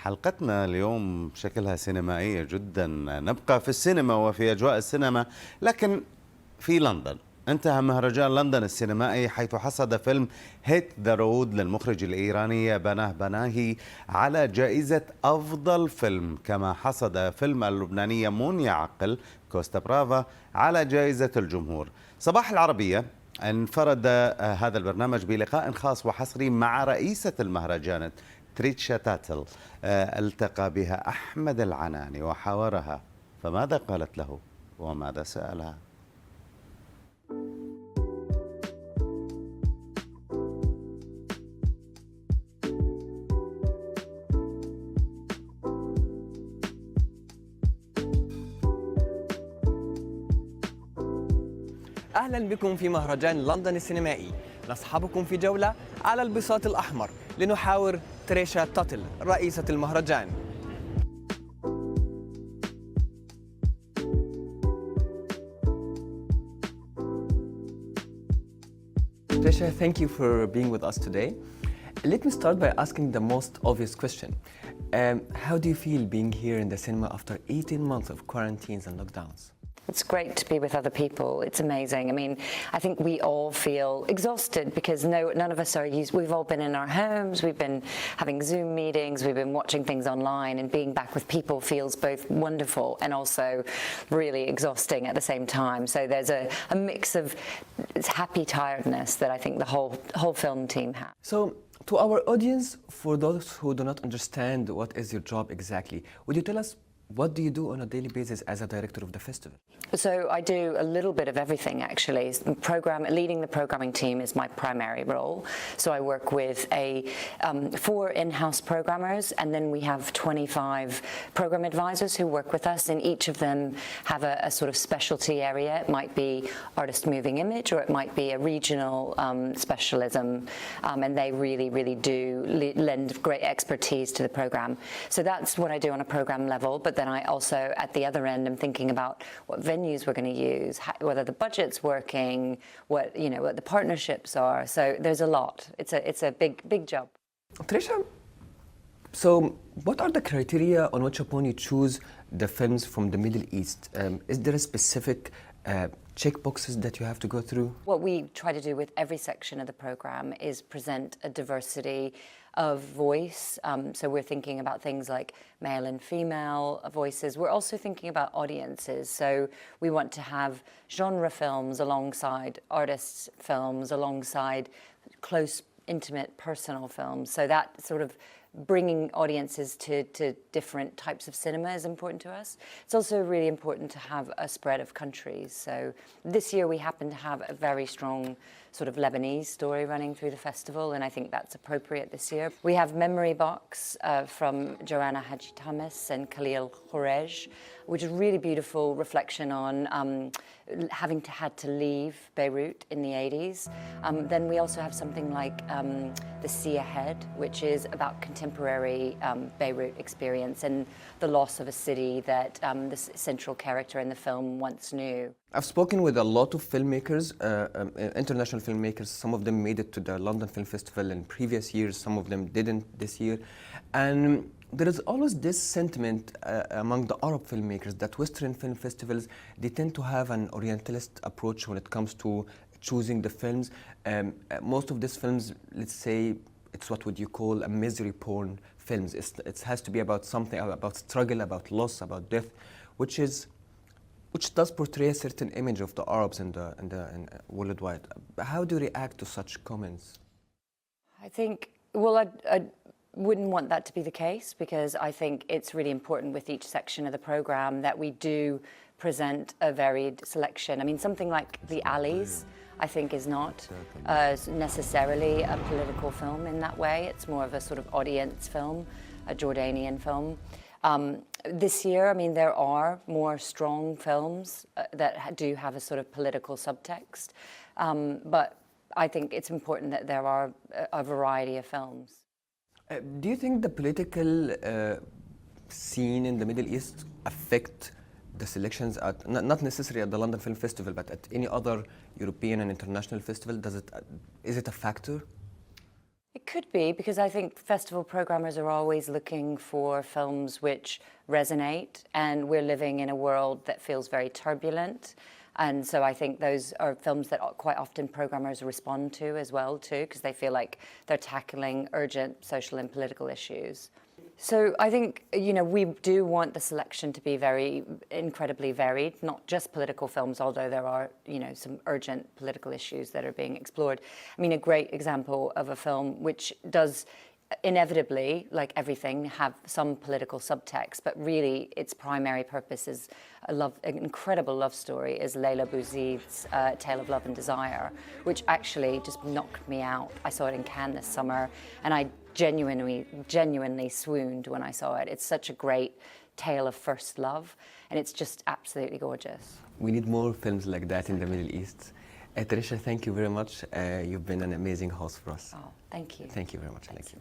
حلقتنا اليوم شكلها سينمائية جدا. نبقى في السينما وفي أجواء السينما، لكن في لندن. انتهى مهرجان لندن السينمائي، حيث حصد فيلم هيت ذا رود للمخرج الايراني باناهي على جائزة أفضل فيلم، كما حصد فيلم اللبنانية مونيا كوستا برافا على جائزة الجمهور. صباح العربية انفرد هذا البرنامج بلقاء خاص وحصري مع رئيسة المهرجان تريشيا تاتل، التقى بها أحمد العناني وحاورها. فماذا قالت له وماذا سألها؟ أهلا بكم في مهرجان لندن السينمائي. نصحبكم في جولة على البساط الأحمر لنحاور تريشيا تاتل رئيسة المهرجان. Trisha, thank you for being with us today. Let me start by asking the most obvious question. How do you feel being here in the cinema after 18 months of quarantines and lockdowns? It's great to be with other people. It's amazing. I mean, I think we all feel exhausted because none of us are used. We've all been in our homes. We've been having Zoom meetings. We've been watching things online, and being back with people feels both wonderful and also really exhausting at the same time. So there's a mix of happy tiredness that I think the whole film team has. So, to our audience, for those who do not understand what is your job exactly, would you tell us what do you do on a daily basis as a director of the festival? So I do a little bit of everything, actually. Leading the programming team is my primary role. So I work with 4 in-house programmers, and then we have 25 program advisors who work with us, and each of them have a sort of specialty area. It might be artist moving image, or it might be a regional specialism, and they really do lend great expertise to the program. So that's what I do on a program level, but then I also, at the other end, am thinking about what venues we're going to use, whether the budget's working, what the partnerships are. So there's a lot. It's a big job. Trisha, so what are the criteria on which upon you choose the films from the Middle East? Is there a specific checkboxes that you have to go through? What we try to do with every section of the program is present a diversity of voice. So we're thinking about things like male and female voices. We're also thinking about audiences. So we want to have genre films alongside artists' films, alongside close, intimate, personal films. So that sort of bringing audiences to different types of cinema is important to us. It's also really important to have a spread of countries. So this year we happen to have a very strong sort of Lebanese story running through the festival, and I think that's appropriate this year. We have Memory Box from Joanna Haji Thomas and Khalil Khourej, which is a really beautiful reflection on having had to leave Beirut in the 80s. Then we also have something like The Sea Ahead, which is about contemporary Beirut experience and the loss of a city that the central character in the film once knew. I've spoken with a lot of filmmakers, international filmmakers. Some of them made it to the London Film Festival in previous years, some of them didn't this year. And there is always this sentiment among the Arab filmmakers that Western film festivals, they tend to have an Orientalist approach when it comes to choosing the films. Most of these films, let's say, it's what would you call a misery porn films. It has to be about something, about struggle, about loss, about death, which does portray a certain image of the Arabs and worldwide. How do you react to such comments? I think, well, I wouldn't want that to be the case, because I think it's really important with each section of the program that we do present a varied selection. I mean, something like The Alleys, I think, is not necessarily a political film in that way. It's more of a sort of audience film, a Jordanian film. This year, I mean, there are more strong films that do have a sort of political subtext, but I think it's important that there are a variety of films. Do you think the political scene in the Middle East affect the selections at, not necessarily at the London Film Festival, but at any other European and international festival? Is it a factor? It could be, because I think festival programmers are always looking for films which resonate, and we're living in a world that feels very turbulent. And so I think those are films that quite often programmers respond to as well too, because they feel like they're tackling urgent social and political issues. So I think, you know, we do want the selection to be very incredibly varied, not just political films, although there are, you know, some urgent political issues that are being explored. I mean, a great example of a film which does inevitably, like everything, have some political subtext, but really its primary purpose is an incredible love story, is Leila Bouzid's Tale of Love and Desire, which actually just knocked me out. I saw it in Cannes this summer, and I genuinely swooned when I saw it. It's such a great tale of first love, and it's just absolutely gorgeous. We need more films like that in the Middle East. Trisha, thank you very much. You've been an amazing host for us. Oh, thank you. Thank you very much. Thank you.